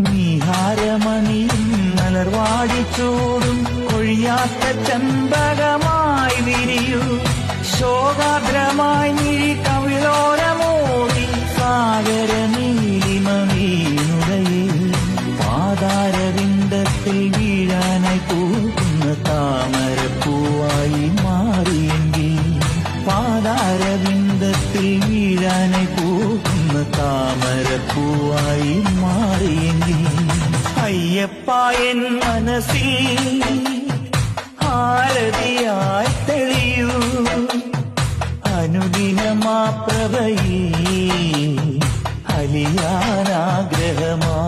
നീഹാരമണിയും മലർവാടിച്ചൂടും കൊഴിയാത്ത ചമ്പകമായി വിരിയൂ. ശോകാദ്രമായി മിഴി കവിളോരമോടി സാഗര നീലിമ വീണുടയേ. പാതാരവിന്ദത്തിൽ വീഴാനായി പൂക്കുന്ന താമരപ്പൂവായി മാറിയെങ്കിൽ, പാതാരവിന്ദത്തിൽ വീഴാനായി പൂക്കുന്ന താമരപ്പൂവായി മാറിയെങ്കിൽ, അയ്യപ്പ എൻ മനസ്സിൽ ആരതിയായി തെളിയൂ. അനുദിനമാ പ്രഭയേ അലിയാനാഗ്രഹമാ.